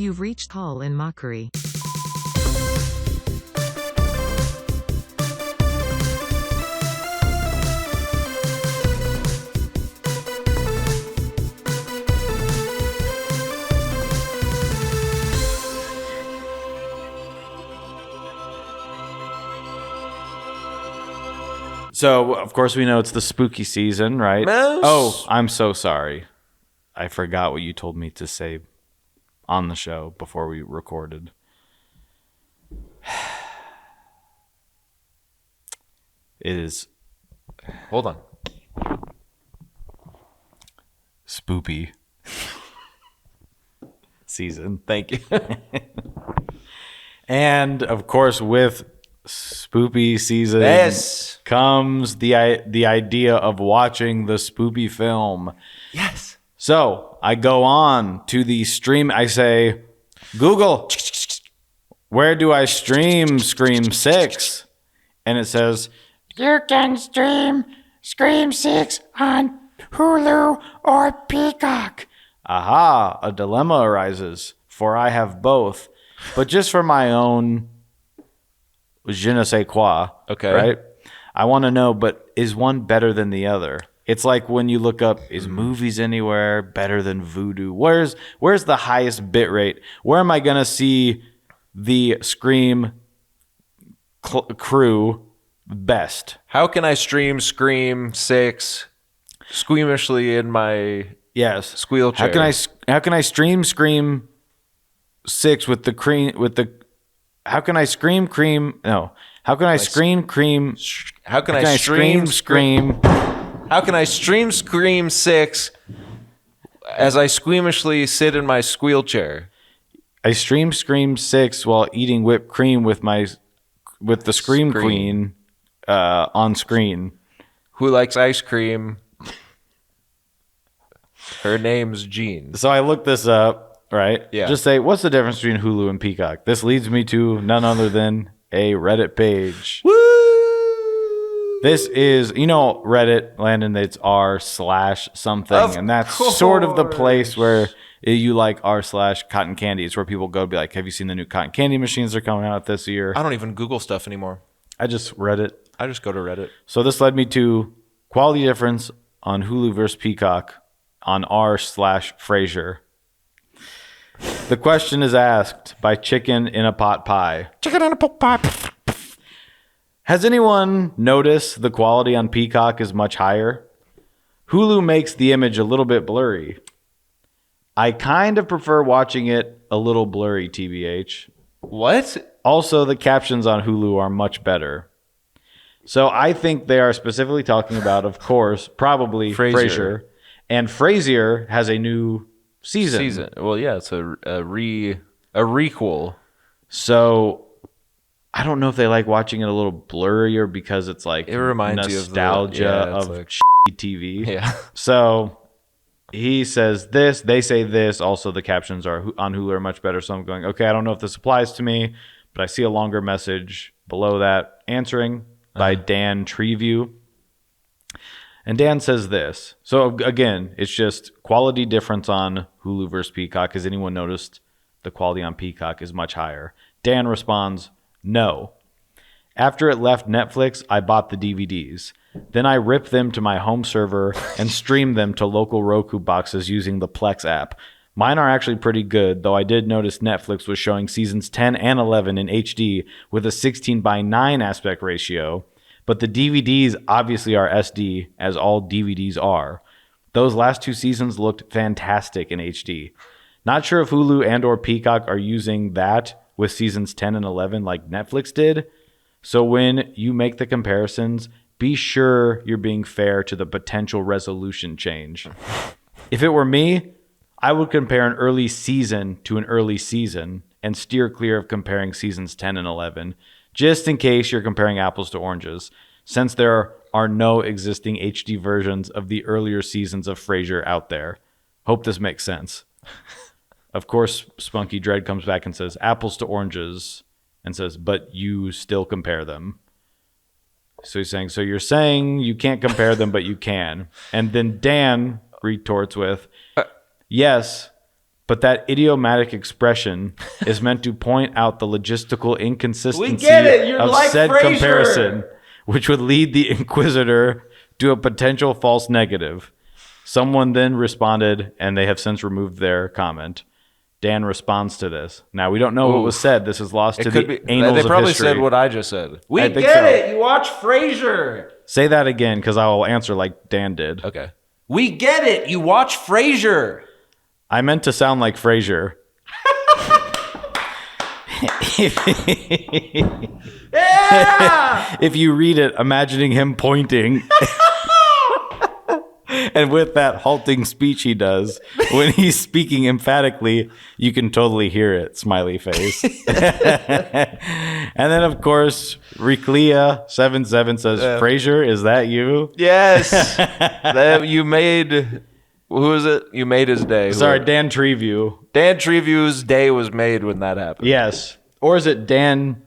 You've reached call in Mockery. So, of course, we know it's the spooky season, right? Mouse. Oh, I'm so sorry. I forgot what you told me to say on the show before we recorded. It is Hold on. spoopy season. Thank you. And, of course, with spoopy season Yes. comes the idea of watching the spoopy film. Yes. So I go on to the stream. I say, Google, where do I stream Scream 6? And it says, you can stream Scream 6 on Hulu or Peacock. Aha, a dilemma arises, for I have both. But just for my own je ne sais quoi, Okay. right? I want to know, but is one better than the other? It's like when you look up, is Movies Anywhere better than Vudu? Where's the highest bit rate? Where am I going to see the Scream crew best? How can I stream Scream 6 squeamishly in my Yes. squeal chair? How can I stream Scream 6 with the cream with the how can I scream cream? No. How can I scream cream? How can I stream scream? How can I stream Scream 6 as I squeamishly sit in my squeal chair? I stream Scream 6 while eating whipped cream with the Scream Queen on screen. Who likes ice cream? Her name's Jean. So I looked this up, right? Yeah. Just say, what's the difference between Hulu and Peacock? This leads me to none other than a Reddit page. Woo! This is, Reddit, Landon, it's r/something. Of and that's course. sort of the place where you like r/cotton candy. It's where people go to be like, have you seen the new cotton candy machines that are coming out this year? I don't even Google stuff anymore. I just read it. I just go to Reddit. So this led me to quality difference on Hulu versus Peacock on r/Frasier. The question is asked by Chicken in a Pot Pie. Chicken in a pot pie. Has anyone noticed the quality on Peacock is much higher? Hulu makes the image a little bit blurry. I kind of prefer watching it a little blurry, TBH. What? Also, the captions on Hulu are much better. So I think they are specifically talking about, of course, probably Frasier. And Frasier has a new season. Well, yeah, it's a requel. So I don't know if they like watching it a little blurrier because it's like It reminds you of nostalgia it's of like, shitty TV. yeah. So he says this, they say this. Also, the captions are on Hulu are much better. So I'm going, okay, I don't know if this applies to me, but I see a longer message below that answering by Dan Treeview. And Dan says this. So again, it's just quality difference on Hulu versus Peacock. Has anyone noticed the quality on Peacock is much higher? Dan responds, no. After it left Netflix, I bought the DVDs. Then I ripped them to my home server and streamed them to local Roku boxes using the Plex app. Mine are actually pretty good, though I did notice Netflix was showing seasons 10 and 11 in HD with a 16:9 aspect ratio. But the DVDs obviously are SD, as all DVDs are. Those last two seasons looked fantastic in HD. Not sure if Hulu and or Peacock are using that with seasons 10 and 11 like Netflix did. So when you make the comparisons, be sure you're being fair to the potential resolution change. If it were me, I would compare an early season to an early season and steer clear of comparing seasons 10 and 11, just in case you're comparing apples to oranges, since there are no existing HD versions of the earlier seasons of Frasier out there. Hope this makes sense. Of course, Spunky Dread comes back and says, apples to oranges, and says, but you still compare them. So he's saying, so you're saying you can't compare them, but you can. And then Dan retorts with, yes, but that idiomatic expression is meant to point out the logistical inconsistency We get it. You're of like said Frasier. comparison, which would lead the inquisitor to a potential false negative. Someone then responded, and they have since removed their comment. Dan responds to this. Now, we don't know what was said. This is lost to the annals They of probably history. said what I just said. We think get so. it. You watch Frasier. Say that again, because I will answer like Dan did. Okay. We get it. You watch Frasier. I meant to sound like Frasier. Yeah. If you read it, imagining him pointing. And with that halting speech he does, when he's speaking emphatically, you can totally hear it, smiley face. And then, of course, Riclia77 says, Frasier, is that you? Yes. You made... Who is it? You made his day. Sorry, Dan Treeview. Dan Treview's day was made when that happened. Yes. Or is it Dan...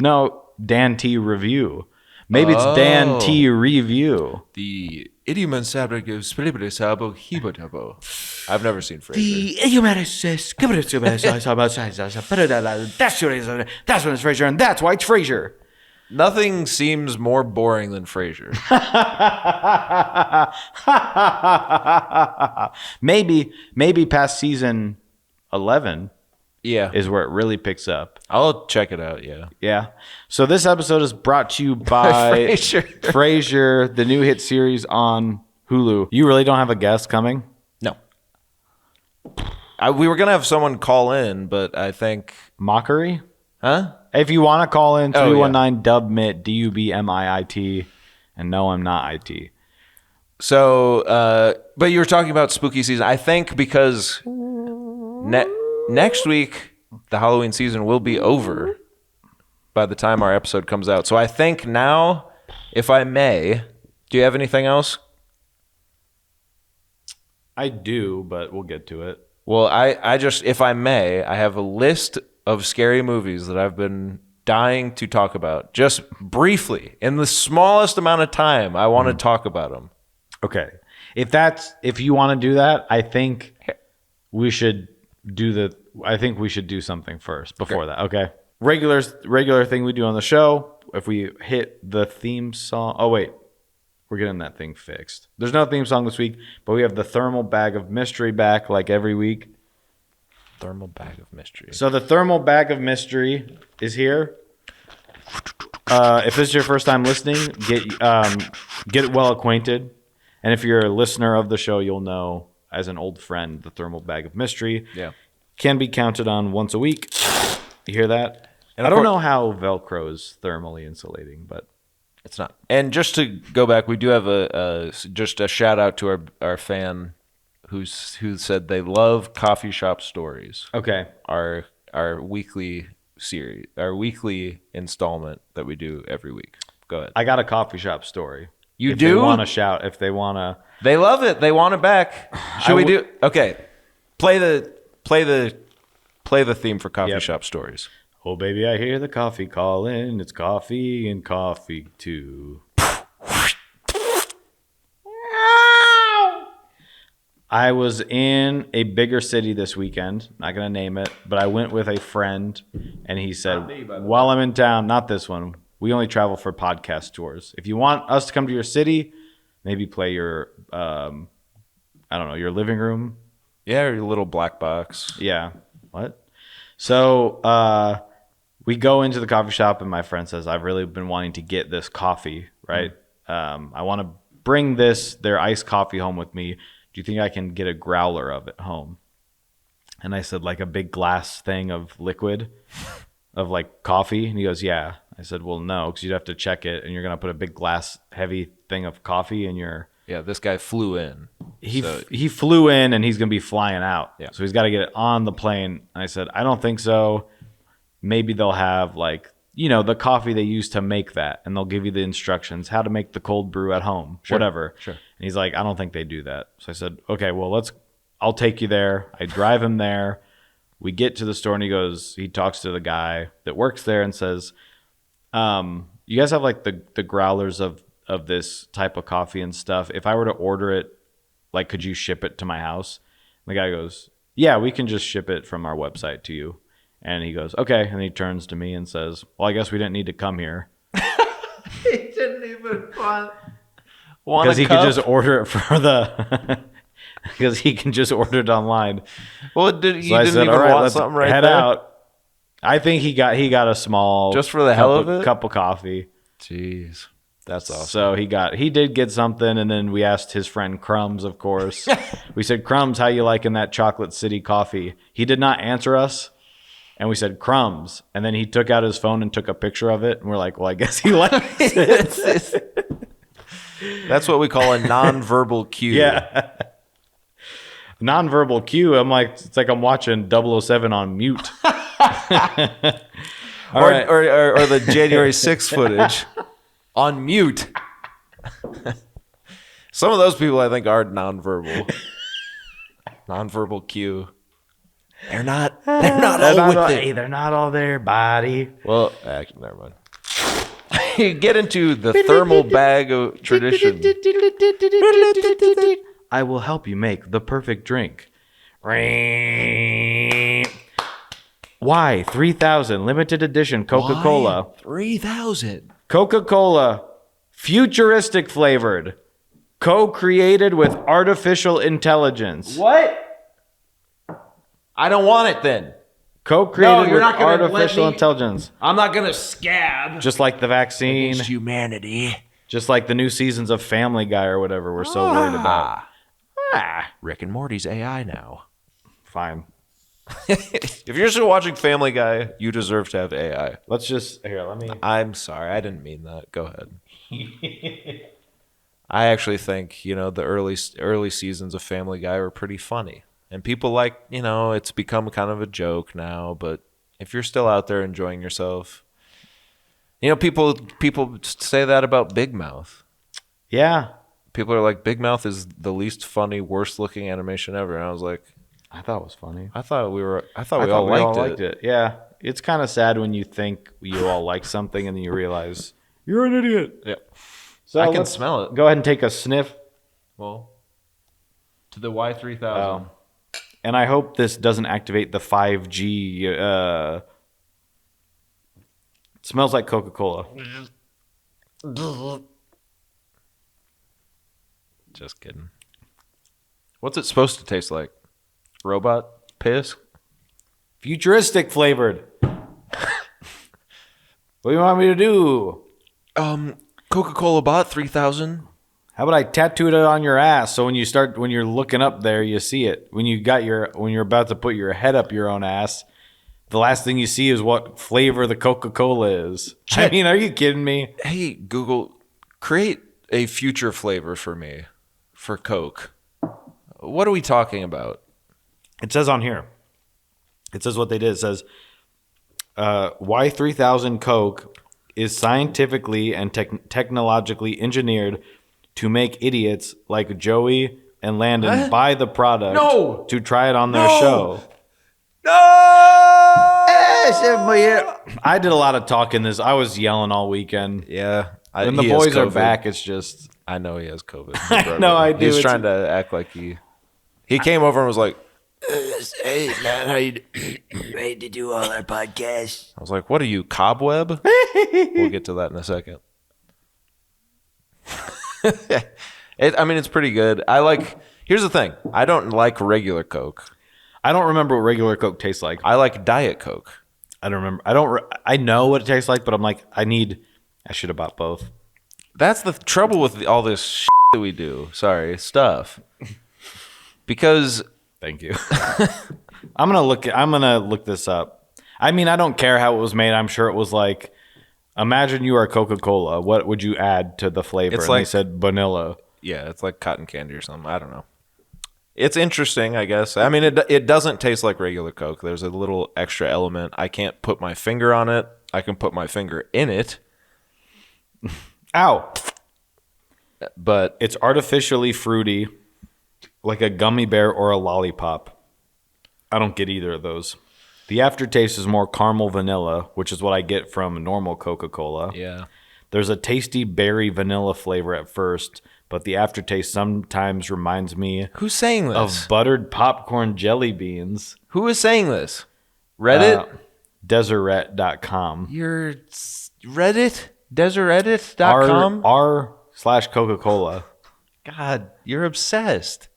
No, Dan T. Review. Maybe it's Dan T. Review. The idiom and fabric of Splibrisabo Hibotabo. I've never seen Frasier. That's when it's Frasier, and that's why it's Frasier. Nothing seems more boring than Frasier. maybe past season 11 Yeah. is where it really picks up. I'll check it out, yeah. Yeah. So this episode is brought to you by Frasier. Frasier, the new hit series on Hulu. You really don't have a guest coming? No. We were going to have someone call in, but I think... Mockery? Huh? If you want to call in, Oh, 319 DUBMIT, DUBMIIT, and no, I'm not IT. So, but you were talking about spooky season. I think because next week, the Halloween season will be over by the time our episode comes out. So I think now, if I may, do you have anything else? I do, but we'll get to it. Well, I just, if I may, I have a list of scary movies that I've been dying to talk about. Just briefly, in the smallest amount of time, I want to talk about them. Okay. If you want to do that, I think we should do something first before that. Okay. Regular thing we do on the show. If we hit the theme song. Oh wait, we're getting that thing fixed. There's no theme song this week, but we have the thermal bag of mystery back like every week. Thermal bag of mystery. So the thermal bag of mystery is here. If this is your first time listening, get well acquainted. And if you're a listener of the show, you'll know, as an old friend, the thermal bag of mystery can be counted on once a week. You hear that? And I don't know how Velcro is thermally insulating, but it's not. And just to go back, we do have just a shout out to our fan who said they love Coffee Shop Stories. Okay. Our weekly series, our weekly installment that we do every week. Go ahead. I got a coffee shop story. You if do? They want to shout. If they want to. They love it. They want it back. Should we do? Okay. Play the theme for Coffee Shop Stories. Oh, baby, I hear the coffee calling. It's coffee and coffee, too. I was in a bigger city this weekend. Not going to name it, but I went with a friend, and he said, while I'm in town, not this one, we only travel for podcast tours. If you want us to come to your city, maybe play your, your living room. Yeah, your little black box. Yeah. What? So we go into the coffee shop, and my friend says, I've really been wanting to get this coffee, right? I want to bring their iced coffee home with me. Do you think I can get a growler of it home? And I said, like a big glass thing of liquid, of like coffee? And he goes, yeah. I said, well, no, because you'd have to check it, and you're going to put a big glass, heavy thing of coffee in your... Yeah, this guy flew in. He flew in, and he's going to be flying out. Yeah. So he's got to get it on the plane. And I said, I don't think so. Maybe they'll have the coffee they use to make that, and they'll give you the instructions, how to make the cold brew at home, whatever. Sure. And he's like, I don't think they do that. So I said, okay, well, I'll take you there. I drive him there. We get to the store, and he talks to the guy that works there and says, you guys have like the growlers of this type of coffee and stuff. If I were to order it, like, could you ship it to my house? And the guy goes, yeah, we can just ship it from our website to you. And he goes, okay. And he turns to me and says, well, I guess we didn't need to come here. He didn't even want because he could just order it for the because he can just order it online. Well, didn't even want something right head there? out. I think he got a small just for the hell of it cup of coffee. Jeez, that's awesome. So he did get something, and then we asked his friend Crumbs, of course. We said, Crumbs, how you liking that Chocolate City coffee? He did not answer us. And we said, Crumbs. And then he took out his phone and took a picture of it. And we're like, well, I guess he likes it. That's what we call a nonverbal cue. Yeah. Nonverbal cue. I'm like, it's like I'm watching 007 on mute. Or the January 6th footage on mute. Some of those people I think are nonverbal. Nonverbal cue. They're not all there, buddy. Well, actually, never mind. You get into the thermal bag of tradition. I will help you make the perfect drink. Why 3000 limited edition Coca-Cola? 3,000. Coca-Cola, futuristic flavored, co-created with artificial intelligence. What? I don't want it then. Co-created you're with not gonna artificial let me- intelligence. I'm not going to scab Just like the vaccine, against humanity. just like the new seasons of Family Guy or whatever we're so worried about. Rick and Morty's AI now. Fine. If you're still watching Family Guy, you deserve to have AI. Let's just, here, let me. I'm sorry. I didn't mean that. Go ahead. I actually think, the early seasons of Family Guy were pretty funny. And people it's become kind of a joke now, but if you're still out there enjoying yourself, people say that about Big Mouth. Yeah. People are like, Big Mouth is the least funny, worst looking animation ever. And I was like, I thought it was funny. I thought we all liked it. Yeah. It's kind of sad when you think you all like something and then you realize you're an idiot. Yeah. So I can smell it. Go ahead and take a sniff. Well, to the Y3000. Oh. And I hope this doesn't activate the 5G. It smells like Coca-Cola. Just kidding. What's it supposed to taste like? Robot piss? Futuristic flavored. What do you want me to do? Coca-Cola bought 3,000. How about I tattoo it on your ass so when you're looking up there, you see it. When you're about to put your head up your own ass, the last thing you see is what flavor the Coca-Cola is. I mean, are you kidding me? Hey, Google, create a future flavor for me for Coke. What are we talking about? It says on here. It says what they did. It says Y3000 Coke is scientifically and technologically engineered to make idiots like Joey and Landon buy the product to try it on their show. No! I did a lot of talking this. I was yelling all weekend. Yeah. When the boys are back, it's just... I know he has COVID. I know I do. He's trying to act like he came over and was like, Hey, man, how you ready to do all our podcasts? I was like, what are you, Cobweb? We'll get to that in a second. It's pretty good. Here's the thing. I don't like regular Coke. I don't remember what regular Coke tastes like. I like Diet Coke. I don't remember. I know what it tastes like, but I'm like, I should have bought both. That's the trouble with all this shit that we do. Sorry, stuff. Because thank you. I'm gonna look this up. I mean, I don't care how it was made. I'm sure it was like, imagine you are Coca-Cola. What would you add to the flavor? It's and they said vanilla. Yeah, it's like cotton candy or something. I don't know. It's interesting, I guess. I mean, it doesn't taste like regular Coke. There's a little extra element. I can't put my finger on it. I can put my finger in it. Ow. But It's artificially fruity, like a gummy bear or a lollipop. I don't get either of those. The aftertaste is more caramel vanilla, which is what I get from normal Coca-Cola. yeah. There's a tasty berry vanilla flavor at first, but the aftertaste sometimes reminds me Who's saying this? of buttered popcorn jelly beans. Who is saying this? Reddit? Deseret.com. Your Reddit? Deseret.com? R/Coca-Cola. God, you're obsessed.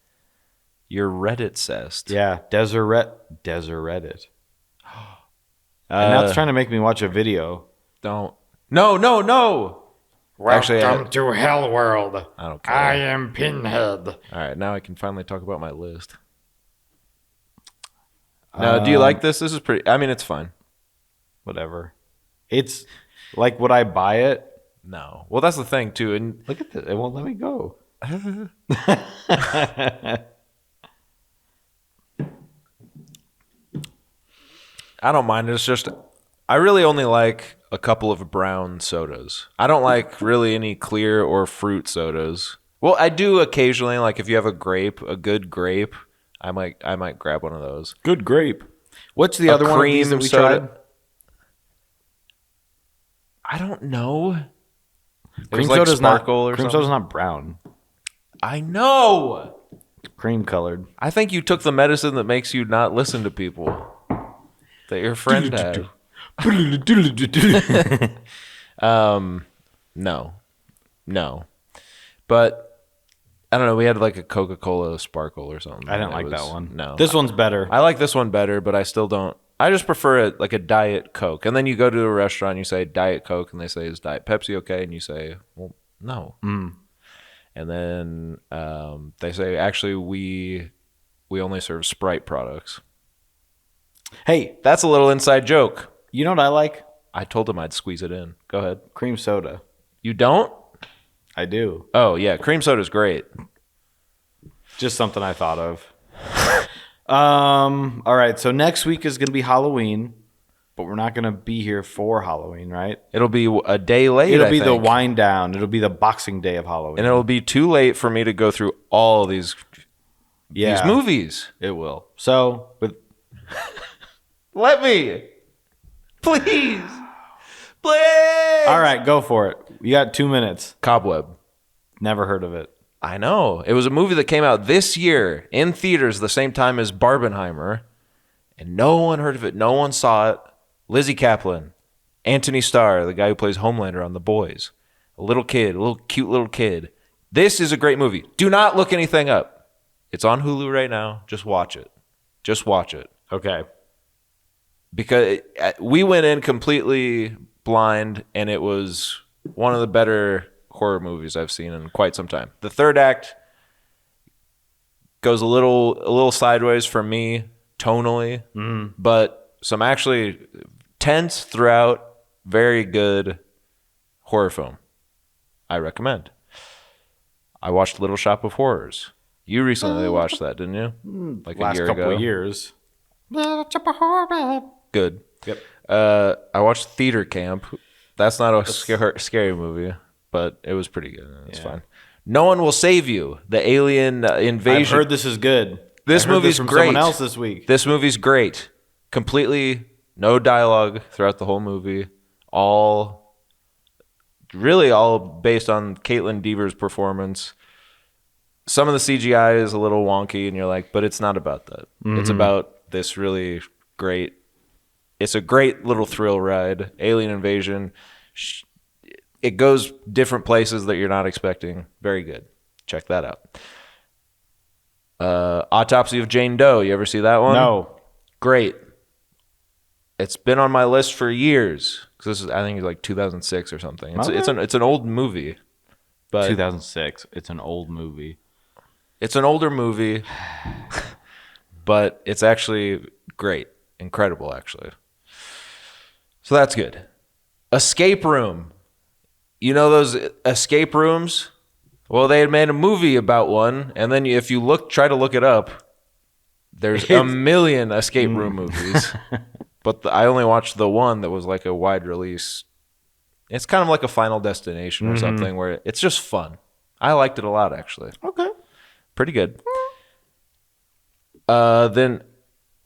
You're Reddit-cessed. Yeah, Deseret. And now it's trying to make me watch a video. Don't. No. Actually, to Hell World. I don't care. I am Pinhead. All right, now I can finally talk about my list. No, do you like this? This is pretty. I mean, it's fine. Whatever. It's like, would I buy it? No. Well, that's the thing too. And Look at this. It won't let me go. I don't mind. It's just I really only like a couple of brown sodas. I don't like really any clear or fruit sodas. Well, I do occasionally. Like if you have a good grape, I might grab one of those. Good grape. What's the other one of these that we tried? I don't know. Cream like soda's sparkle or cream something. soda's not brown. I know. Cream colored. I think you took the medicine that makes you not listen to people that your friend had. No. But I don't know. We had like a Coca-Cola Sparkle or something. I didn't like that one. No. This one's better. I like this one better, but I still don't. I just prefer it like a Diet Coke. And then you go to a restaurant, you say Diet Coke, and they say, is Diet Pepsi okay? And you say, well, no. And then they say, actually, we only serve Sprite products. Hey, That's a little inside joke. you know what I like? I told him I'd squeeze it in. Go ahead. Cream soda. You don't? I do. Oh, yeah. Cream soda's great. Just something I thought of. All right. So next week is going to be Halloween, but we're not going to be here for Halloween, right? It'll be a day late, It'll I be the think. wind down. It'll be the Boxing Day of Halloween. And it'll be too late for me to go through all these movies. It will. So with Let me. Please. all right, go for it. You got 2 minutes. Cobweb. Never heard of it. I know. It was a movie that came out this year in theaters the same time as Barbenheimer, and no one heard of it. No one saw it. Lizzie Kaplan, Anthony Starr, the guy who plays Homelander on The Boys, a little cute little kid. This is a great movie. Do not look anything up. It's on Hulu right now. Just watch it. Okay. Because we went in completely blind, and it was one of the better horror movies I've seen in quite some time. The third act goes a little sideways for me tonally, but some actually tense throughout, very good horror film. I recommend. I watched Little Shop of Horrors. You recently watched that, didn't you? Like Last a year couple ago. of years. Good. Yep. I watched Theater Camp. That's not a scary movie, but it was pretty good. It's fine. No One Will Save You. The alien invasion. I've heard this is good. This I heard movie's from great. Someone else this week. This movie's great. Completely no dialogue throughout the whole movie. All based on Caitlin Deaver's performance. Some of the CGI is a little wonky, and you're like, but it's not about that. It's about this really great. It's a great little thrill ride. Alien invasion. It goes different places that you're not expecting. Very good. Check that out. Autopsy of Jane Doe. You ever see that one? No. Great. It's been on my list for years. This is, I think, it's like 2006 or something. It's an old movie, but 2006. It's an old movie. it's an older movie, but it's actually great, incredible, actually. So that's good. Escape Room. You know those escape rooms? Well, they had made a movie about one, and then if you try to look it up, there's a million escape room movies. But I only watched the one that was like a wide release. It's kind of like a Final Destination or something where it's just fun. I liked it a lot, actually. Okay. Pretty good. Then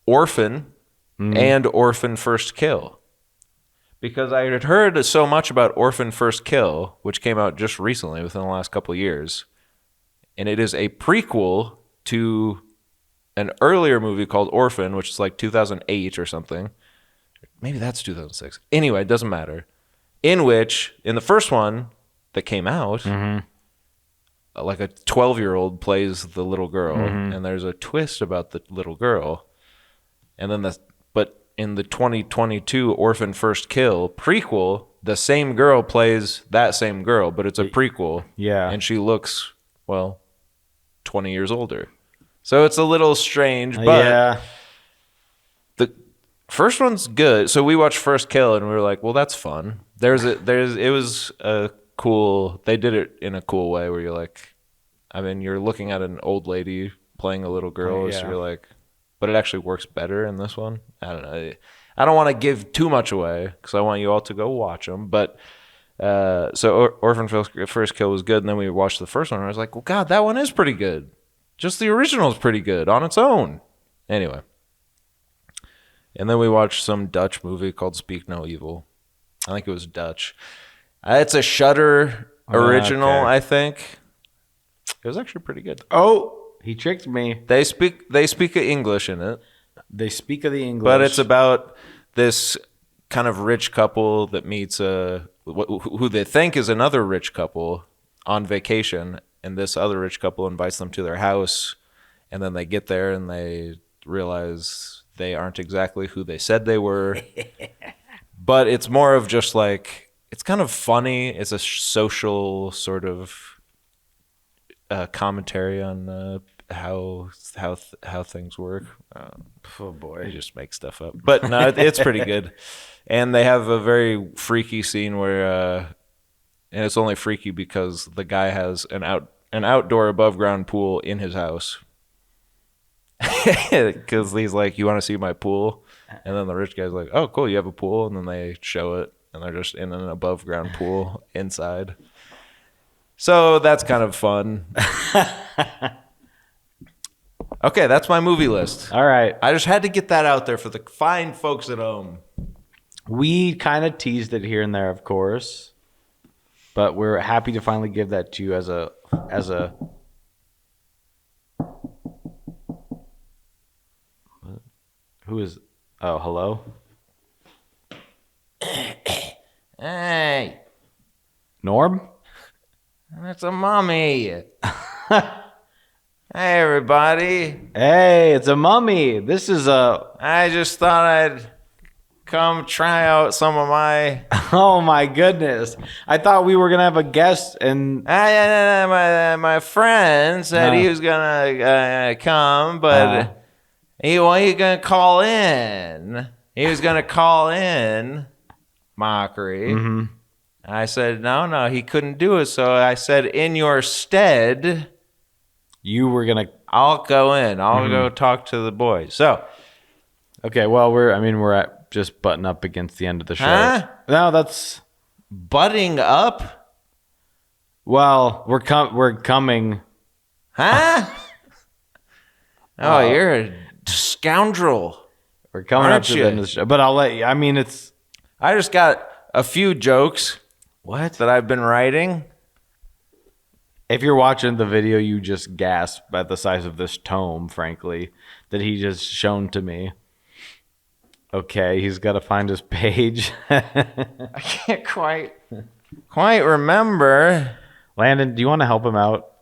Orphan and Orphan First Kill. Because I had heard so much about Orphan First Kill, which came out just recently within the last couple of years. and it is a prequel to an earlier movie called Orphan, which is like 2008 or something. Maybe that's 2006. Anyway, it doesn't matter. In which, in the first one that came out, like a 12-year-old plays the little girl, and there's a twist about the little girl. And then but in the 2022 Orphan First Kill prequel, the same girl plays that same girl, but it's a prequel. Yeah. And she looks, 20 years older. So it's a little strange, but yeah. the first one's good. So we watched First Kill and we were like, well, that's fun. It was a cool, they did it in a cool way where you're like, I mean, you're looking at an old lady playing a little girl, so you're like, but it actually works better in this one. I don't know. I don't want to give too much away because I want you all to go watch them. But so Orphan First Kill was good, and then we watched the first one, and I was like, well, God, that one is pretty good. Just the original is pretty good on its own. Anyway. And then we watched some Dutch movie called Speak No Evil. I think it was Dutch. It's a Shudder original, okay. I think. It was actually pretty good. Oh, he tricked me. They speak English in it. They speak of the English. But it's about this kind of rich couple that meets who they think is another rich couple on vacation, and this other rich couple invites them to their house, and then they get there and they realize they aren't exactly who they said they were. But it's more of just like, it's kind of funny. It's a social sort of commentary on how things work. Oh boy, they just make stuff up. But no, it's pretty good. And they have a very freaky scene where, and it's only freaky because the guy has an outdoor above ground pool in his house. Because he's like, you want to see my pool? And then the rich guy's like, oh, cool, you have a pool? And then they show it, and they're just in an above ground pool inside. So that's kind of fun. Okay, that's my movie list. All right. I just had to get that out there for the fine folks at home. We kind of teased it here and there, of course, but we're happy to finally give that to you as a. Who is? Oh, hello. Hey, Norm. that's a mommy. Hey, everybody. Hey, it's a mummy. This is a. I just thought I'd come try out some of my. Oh my goodness! I thought we were gonna have a guest, and My friend said he was gonna come, but he gonna call in. He was gonna call in Mockery. Mm-hmm. I said no, he couldn't do it. So I said, in your stead, you were gonna. I'll go in. I'll go talk to the boys. So. Okay, well, we're at just butting up against the end of the show. Huh? No, that's Butting up? well, we're coming. Huh? Oh, you're a scoundrel. We're coming Aren't up to you? the end of the show. But I'll let you. I mean, it's I just got a few jokes what? that I've been writing. If you're watching the video, you just gasp at the size of this tome, frankly, that he just shown to me. Okay, he's got to find his page. I can't quite remember. Landon, do you want to help him out?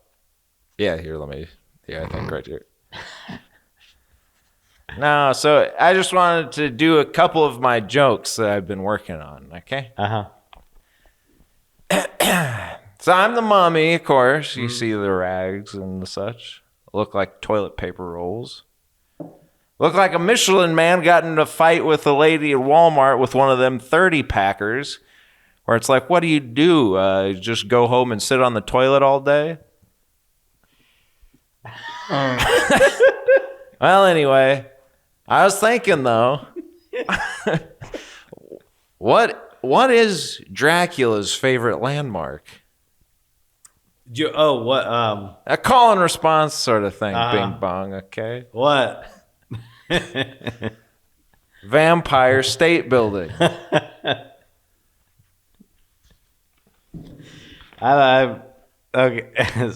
Yeah, here, let me. Yeah, I think right here. No, so I just wanted to do a couple of my jokes that I've been working on, okay? Uh-huh. So I'm the mummy, of course. You see the rags and the such. Look like toilet paper rolls. Look like a Michelin man got in a fight with a lady at Walmart with one of them 30-packers, where it's like, what do? Just go home and sit on the toilet all day? Well, anyway, I was thinking, though, what is Dracula's favorite landmark? What? A call and response sort of thing. Bing bong, okay? What? Vampire State Building. Okay.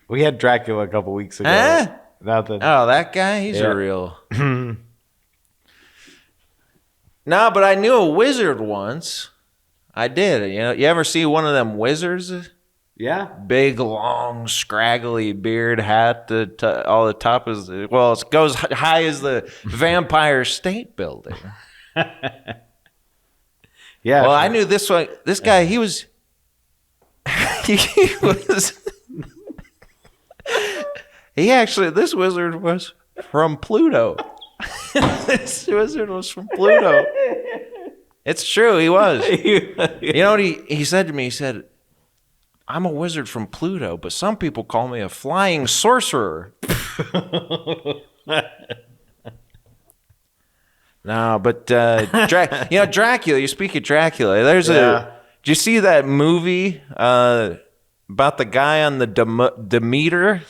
We had Dracula a couple weeks ago. Huh? Nothing. Oh, that guy? He's Yeah. a real. No, but I knew a wizard once. I did. You know, you ever see one of them wizards? Yeah. Big, long, scraggly beard, hat. All the top is it goes high as the Vampire State Building. Yeah. Well, I knew this one. This guy, he was. He was. This wizard was from Pluto. This wizard was from Pluto. It's true, he was. You know what he said to me? He said, I'm a wizard from Pluto, but some people call me a flying sorcerer. No, but Dracula, you speak of Dracula. Did you see that movie about the guy on the Demeter?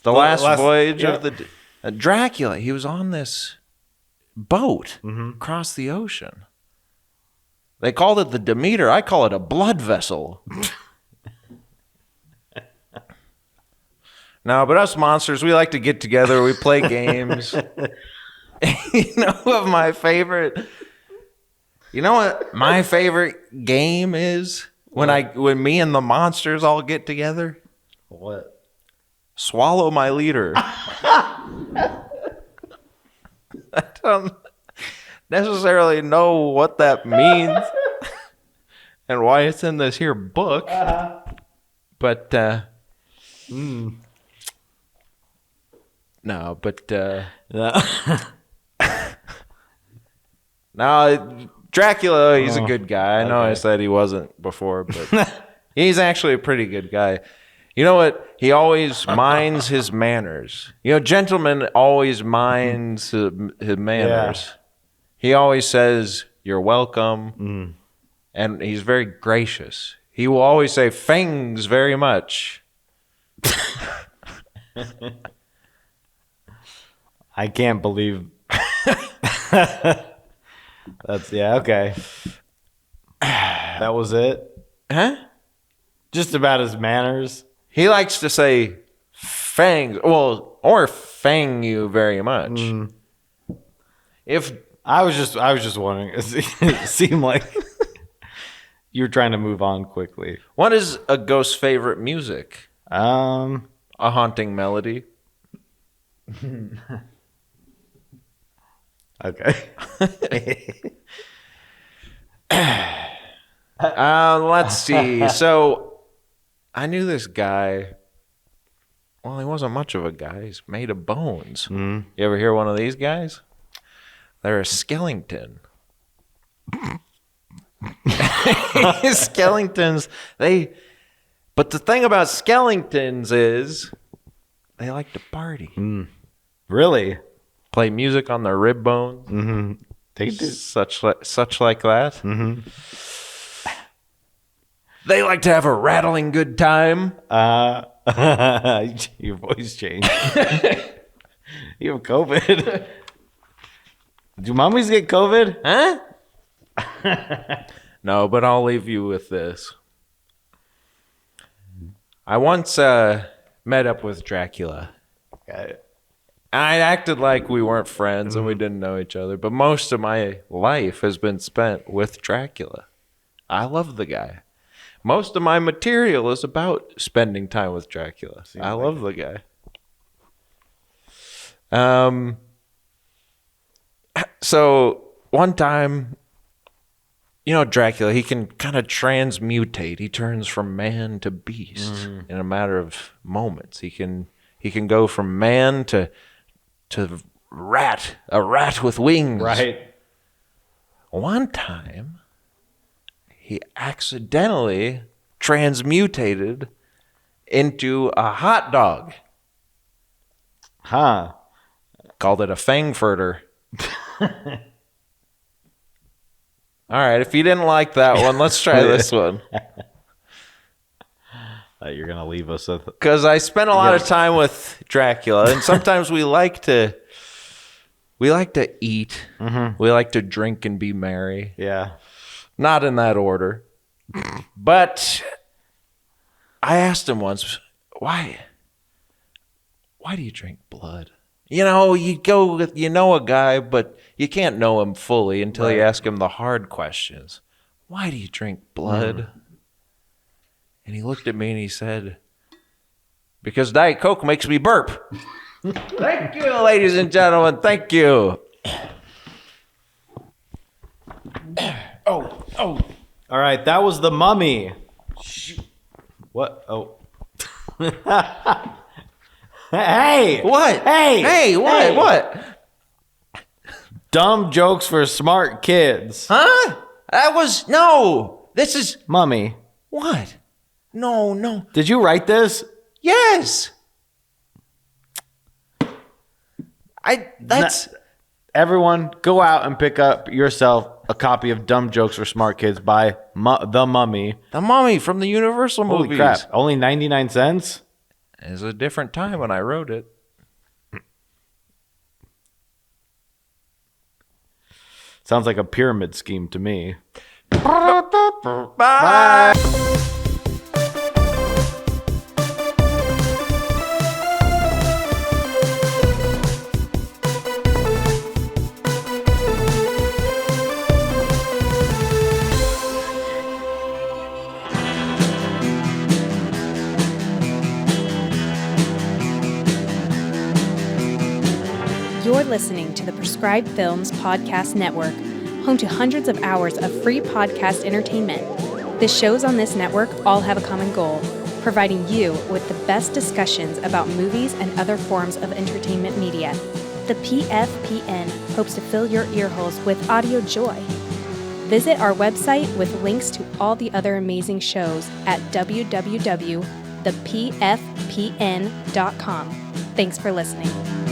The last voyage of the Dracula. He was on this boat across the ocean. They called it the Demeter. I call it a blood vessel. No, but us monsters, we like to get together. We play games. You know what my favorite? You know what my favorite game is? When me and the monsters all get together. What? Swallow my leader. I don't necessarily know what that means and why it's in this here book. But no, but no, Dracula, he's a good guy. I know I said he wasn't before, but he's actually a pretty good guy. You know what? He always minds his manners. You know, gentleman always minds his manners. Yeah. He always says, "You're welcome," and he's very gracious. He will always say, "Thanks very much." I can't believe that's okay. That was it? Huh? Just about his manners. He likes to say "fangs," or "fang you very much." If I was just wondering, it seemed like you were trying to move on quickly. What is a ghost's favorite music? A haunting melody. Okay. Let's see. So I knew this guy. Well, he wasn't much of a guy. He's made of bones. You ever hear one of these guys? They're a skeleton. Skeletons. But the thing about skeletons is they like to party. Really? Play music on their rib bones. They do. Such like that. They like to have a rattling good time. Your voice changed. You have COVID. Do mummies get COVID? Huh? No, but I'll leave you with this. I once met up with Dracula. Okay. I acted like we weren't friends and we didn't know each other, but most of my life has been spent with Dracula. I love the guy. Most of my material is about spending time with Dracula. I love the guy. So one time, you know, Dracula, he can kind of transmutate. He turns from man to beast in a matter of moments. He can go from man to rat, a rat with wings. Right. One time, he accidentally transmutated into a hot dog. Huh. Called it a fangfurter. All right, if you didn't like that one, let's try this one. You're going to leave us with... Because I spent a lot of time with Dracula, and sometimes we like to eat. We like to drink and be merry. Yeah. Not in that order. But I asked him once, why why do you drink blood? You know, you go with, you know a guy, but you can't know him fully until you ask him the hard questions. Why do you drink blood? And he looked at me and he said, because Diet Coke makes me burp. Thank you, ladies and gentlemen. Thank you. All right, that was The Mummy. What? Oh. Hey! What? Hey! What? Hey! What? Dumb jokes for smart kids. Huh? No. This is... Mummy. What? No. Did you write this? Yes. Everyone, go out and pick up yourself a copy of Dumb Jokes for Smart Kids by The Mummy. The Mummy from the Universal movies. Holy crap. Only 99 cents? It was a different time when I wrote it. Sounds like a pyramid scheme to me. Bye. You're listening to the Prescribed Films Podcast Network, home to hundreds of hours of free podcast entertainment. The shows on this network all have a common goal, providing you with the best discussions about movies and other forms of entertainment media. The PFPN hopes to fill your earholes with audio joy. Visit our website with links to all the other amazing shows at www.thepfpn.com. Thanks for listening.